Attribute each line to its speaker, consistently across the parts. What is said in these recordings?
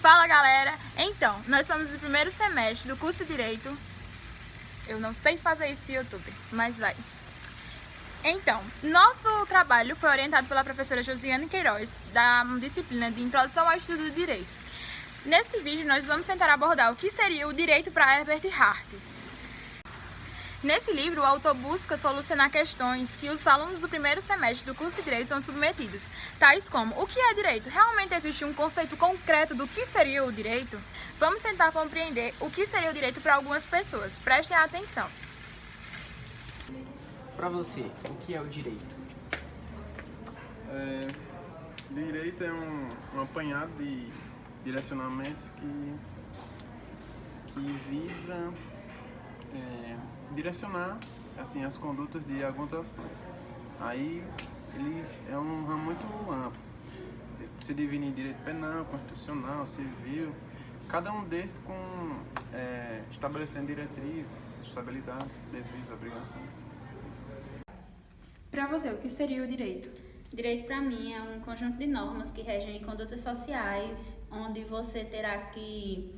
Speaker 1: Fala galera! Então, nós somos do primeiro semestre do curso de Direito. Eu não sei fazer isso de YouTube, mas vai. Então, nosso trabalho foi orientado pela professora Josiane Queiroz, da disciplina de Introdução ao Estudo do Direito. Nesse vídeo, nós vamos tentar abordar o que seria o direito para Herbert Hart. Nesse livro, o autor busca solucionar questões que os alunos do primeiro semestre do curso de Direito são submetidos, tais como: o que é direito? Realmente existe um conceito concreto do que seria o direito? Vamos tentar compreender o que seria o direito para algumas pessoas. Prestem atenção.
Speaker 2: Para você, o que é o direito?
Speaker 3: Direito é um apanhado de direcionamentos que visa direcionar assim, as condutas de algumas ações. Aí é um ramo muito amplo. Se divide em direito penal, constitucional, civil, cada um desses estabelecendo diretrizes, responsabilidades, deveres, obrigações.
Speaker 1: Para você, o que seria o direito?
Speaker 4: Direito, para mim, é um conjunto de normas que regem condutas sociais, onde você terá que,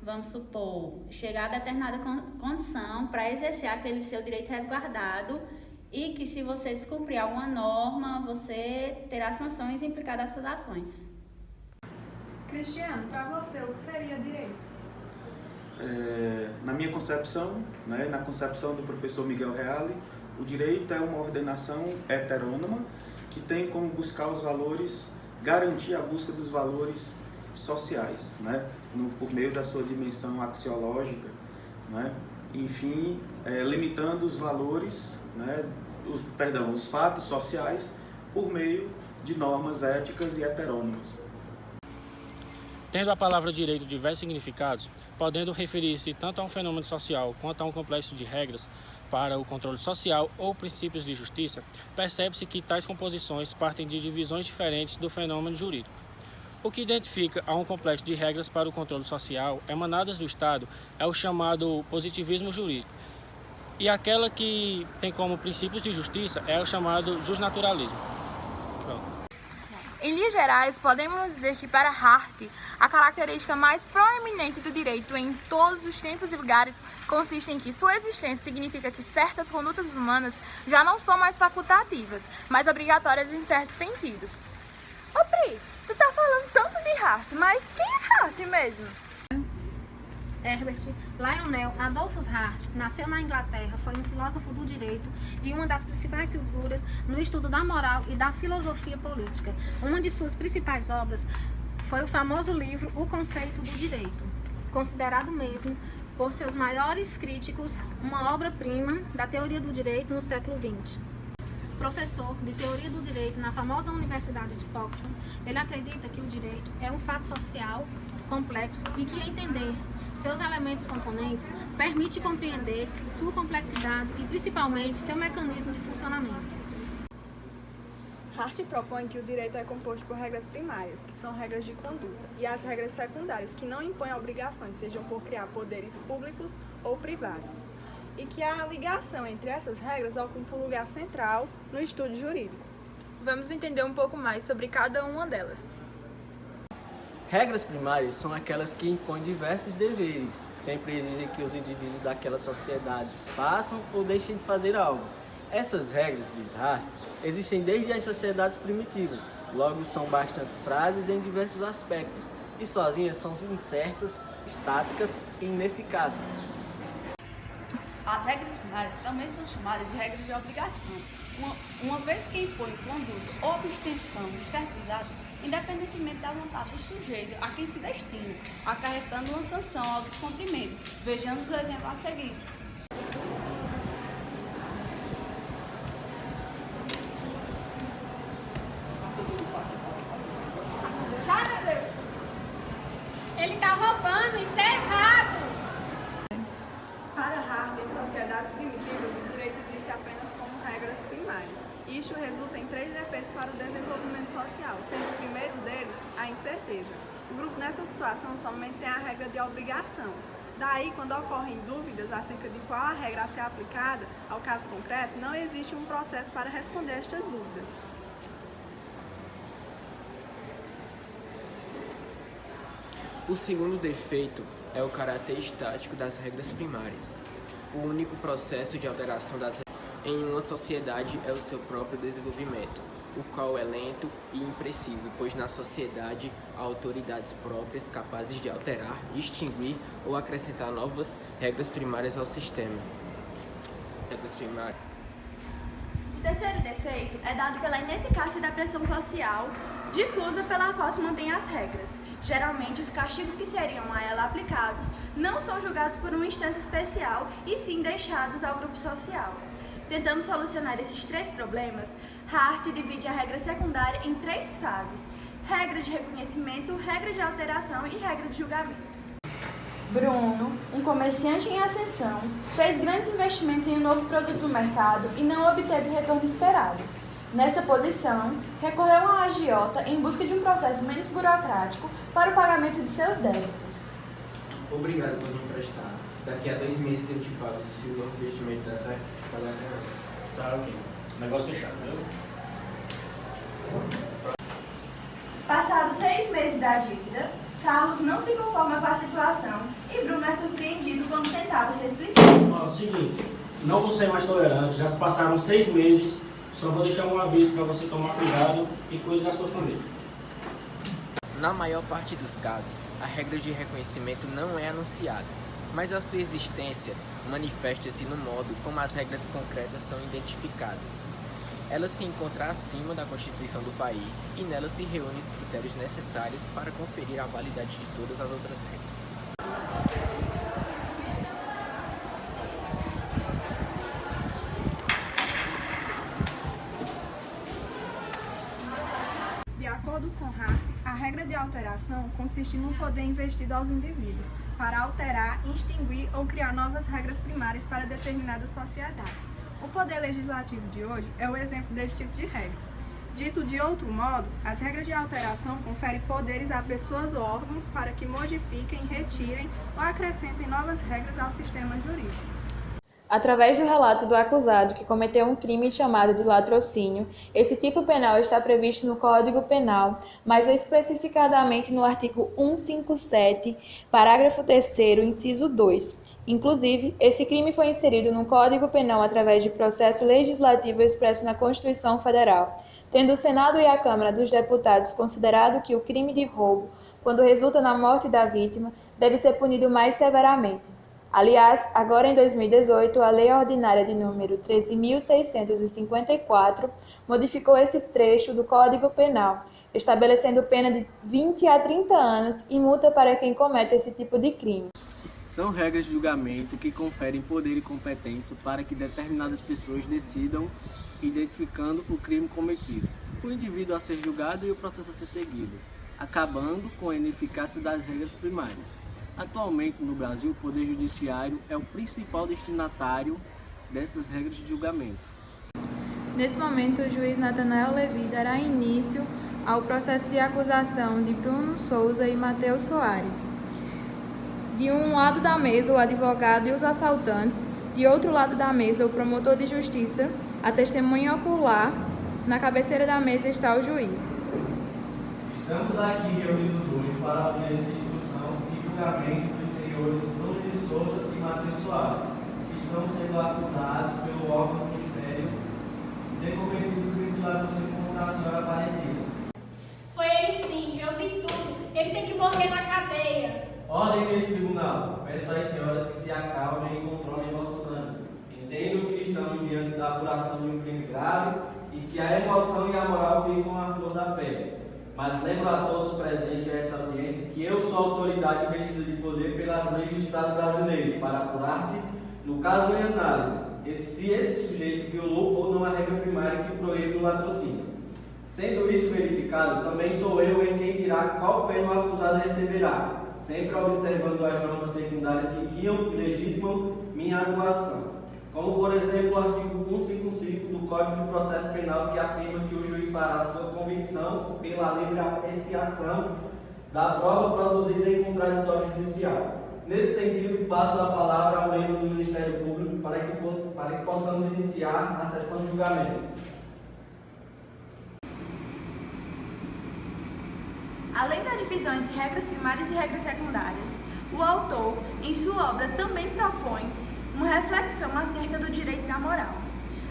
Speaker 4: vamos supor, chegar a determinada condição para exercer aquele seu direito resguardado e que, se você descumprir alguma norma, você terá sanções implicadas às suas ações.
Speaker 5: Cristiano, para você, o que seria direito?
Speaker 6: Na minha concepção, na concepção do professor Miguel Reale, o direito é uma ordenação heterônoma que tem como buscar os valores, garantir a busca dos valores sociais, por meio da sua dimensão axiológica, enfim, limitando os valores, os fatos sociais por meio de normas éticas e heterônomas.
Speaker 7: Tendo a palavra direito diversos significados, podendo referir-se tanto a um fenômeno social quanto a um complexo de regras para o controle social ou princípios de justiça, percebe-se que tais composições partem de divisões diferentes do fenômeno jurídico. O que identifica a um complexo de regras para o controle social emanadas do Estado é o chamado positivismo jurídico, e aquela que tem como princípios de justiça é o chamado justnaturalismo.
Speaker 1: Em linhas gerais, podemos dizer que para Hart, a característica mais proeminente do direito em todos os tempos e lugares consiste em que sua existência significa que certas condutas humanas já não são mais facultativas, mas obrigatórias em certos sentidos. Ô Pri, tu tá falando tanto de Hart, mas quem é Hart mesmo?
Speaker 5: Herbert Lionel Adolphus Hart nasceu na Inglaterra, foi um filósofo do direito e uma das principais figuras no estudo da moral e da filosofia política. Uma de suas principais obras foi o famoso livro O Conceito do Direito, considerado mesmo por seus maiores críticos uma obra-prima da teoria do direito no século XX. Professor de teoria do direito na famosa Universidade de Oxford, ele acredita que o direito é um fato social complexo e que entender seus elementos componentes permite compreender sua complexidade e principalmente seu mecanismo de funcionamento.
Speaker 8: Hart propõe que o direito é composto por regras primárias, que são regras de conduta, e as regras secundárias, que não impõem obrigações, sejam por criar poderes públicos ou privados, e que a ligação entre essas regras ocupa um lugar central no estudo jurídico.
Speaker 1: Vamos entender um pouco mais sobre cada uma delas.
Speaker 2: Regras primárias são aquelas que impõem diversos deveres, sempre exigem que os indivíduos daquelas sociedades façam ou deixem de fazer algo. Essas regras, diz Hart, existem desde as sociedades primitivas, logo são bastante frágeis em diversos aspectos, e sozinhas são incertas, estáticas e ineficazes.
Speaker 9: As regras primárias também são chamadas de regras de obrigação, uma vez que impõem conduta ou abstenção de certos atos, independentemente da vontade do sujeito a quem se destina, acarretando uma sanção ao descumprimento. Vejamos o exemplo a seguir.
Speaker 5: Ai, meu Deus! Ele tá roubando, isso é errado!
Speaker 8: Para Hart, em sociedades primitivas, o direito existe apenas como regras primárias. Isto resulta em 3 defeitos para o desenvolvimento social, sendo o primeiro deles a incerteza. O grupo nessa situação somente tem a regra de obrigação. Daí, quando ocorrem dúvidas acerca de qual a regra a ser aplicada ao caso concreto, não existe um processo para responder estas dúvidas.
Speaker 10: O segundo defeito é o caráter estático das regras primárias. O único processo de alteração das regras em uma sociedade é o seu próprio desenvolvimento, o qual é lento e impreciso, pois na sociedade há autoridades próprias capazes de alterar, extinguir ou acrescentar novas regras primárias ao sistema. Regras primárias.
Speaker 11: O terceiro defeito é dado pela ineficácia da pressão social difusa pela qual se mantém as regras. Geralmente, os castigos que seriam a ela aplicados não são julgados por uma instância especial e sim deixados ao grupo social. Tentando solucionar esses três problemas, Hart divide a regra secundária em três fases: regra de reconhecimento, regra de alteração e regra de julgamento. Bruno, um comerciante em ascensão, fez grandes investimentos em um novo produto no mercado e não obteve o retorno esperado. Nessa posição, recorreu a um agiota em busca de um processo menos burocrático para o pagamento de seus débitos.
Speaker 10: Obrigado por me emprestar. Daqui a 2 meses eu te pago se o novo investimento der certo, te pagar até antes.
Speaker 7: Tá, ok. Negócio fechado, viu?
Speaker 11: Passados 6 meses da dívida, Carlos não se conforma com a situação e Bruno é surpreendido quando tentava se explicar.
Speaker 7: Ó, seguinte, não vou ser mais tolerante, já se passaram 6 meses, só vou deixar um aviso para você tomar cuidado e cuide da sua família.
Speaker 10: Na maior parte dos casos, a regra de reconhecimento não é anunciada, mas a sua existência manifesta-se no modo como as regras concretas são identificadas. Ela se encontra acima da Constituição do país e nela se reúnem os critérios necessários para conferir a validade de todas as outras regras.
Speaker 8: De acordo com Hart, a regra de alteração consiste no poder investido aos indivíduos para alterar, extinguir ou criar novas regras primárias para determinada sociedade. O poder legislativo de hoje é o exemplo desse tipo de regra. Dito de outro modo, as regras de alteração conferem poderes a pessoas ou órgãos para que modifiquem, retirem ou acrescentem novas regras ao sistema jurídico.
Speaker 12: Através do relato do acusado que cometeu um crime chamado de latrocínio, esse tipo penal está previsto no Código Penal, mais especificadamente no artigo 157, parágrafo 3º, inciso 2. Inclusive, esse crime foi inserido no Código Penal através de processo legislativo expresso na Constituição Federal, tendo o Senado e a Câmara dos Deputados considerado que o crime de roubo, quando resulta na morte da vítima, deve ser punido mais severamente. Aliás, agora em 2018, a Lei Ordinária de número 13.654 modificou esse trecho do Código Penal, estabelecendo pena de 20 a 30 anos e multa para quem comete esse tipo de crime.
Speaker 2: São regras de julgamento que conferem poder e competência para que determinadas pessoas decidam, identificando o crime cometido, o indivíduo a ser julgado e o processo a ser seguido, acabando com a ineficácia das regras primárias. Atualmente, no Brasil, o Poder Judiciário é o principal destinatário dessas regras de julgamento.
Speaker 12: Nesse momento, o juiz Natanael Levi dará início ao processo de acusação de Bruno Souza e Matheus Soares. De um lado da mesa, o advogado e os assaltantes, de outro lado da mesa, o promotor de justiça, a testemunha ocular, na cabeceira da mesa está o juiz.
Speaker 13: Estamos aqui reunidos hoje para a audiência de instrução e julgamento dos senhores Bruno de Souza e Matheus Soares, que estão sendo acusados pelo órgão do Ministério de cometido o crime de latrocínio contra a senhora Aparecida.
Speaker 14: Foi ele sim, eu vi tudo. Ele tem que morrer na cadeia.
Speaker 13: Ordem neste tribunal. Peço às senhoras que se acalmem e controlem vossos ânimos. Entendo que estamos diante da apuração de um crime grave e que a emoção e a moral ficam à flor da pele. Mas lembro a todos presentes a essa audiência que eu sou autoridade investida de poder pelas leis do Estado brasileiro para apurar-se, no caso em análise, se esse sujeito violou ou não a regra primária que proíbe o latrocínio. Sendo isso verificado, também sou eu em quem dirá qual pena o acusado receberá, sempre observando as normas secundárias que guiam e legitimam minha atuação. Como, por exemplo, o artigo 155 do Código de Processo Penal, que afirma que o juiz fará sua convicção pela livre apreciação da prova produzida em contraditório judicial. Nesse sentido, passo a palavra ao membro do Ministério Público para que possamos iniciar a sessão de julgamento.
Speaker 11: Além da divisão entre regras primárias e regras secundárias, o autor, em sua obra, também propõe uma reflexão acerca do direito da moral.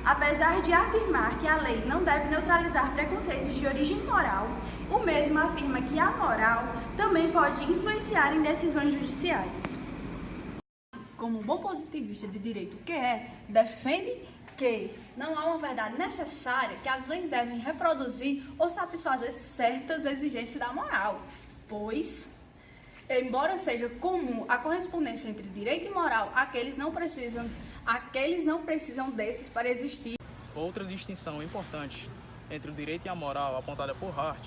Speaker 11: Apesar de afirmar que a lei não deve neutralizar preconceitos de origem moral, o mesmo afirma que a moral também pode influenciar em decisões judiciais.
Speaker 9: Como um bom positivista de direito que é, defende que não há uma verdade necessária que as leis devem reproduzir ou satisfazer certas exigências da moral, pois, embora seja comum a correspondência entre direito e moral, aqueles não precisam desses para existir.
Speaker 15: Outra distinção importante entre o direito e a moral, apontada por Hart,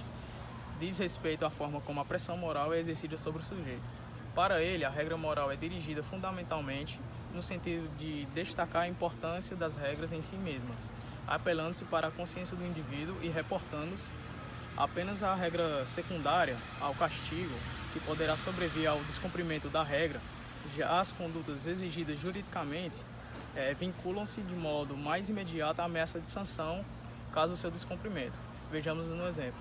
Speaker 15: diz respeito à forma como a pressão moral é exercida sobre o sujeito. Para ele, a regra moral é dirigida fundamentalmente no sentido de destacar a importância das regras em si mesmas, apelando-se para a consciência do indivíduo e reportando-se apenas à regra secundária, ao castigo, que poderá sobrevir ao descumprimento da regra. Já as condutas exigidas juridicamente vinculam-se de modo mais imediato à ameaça de sanção caso o seu descumprimento. Vejamos no exemplo.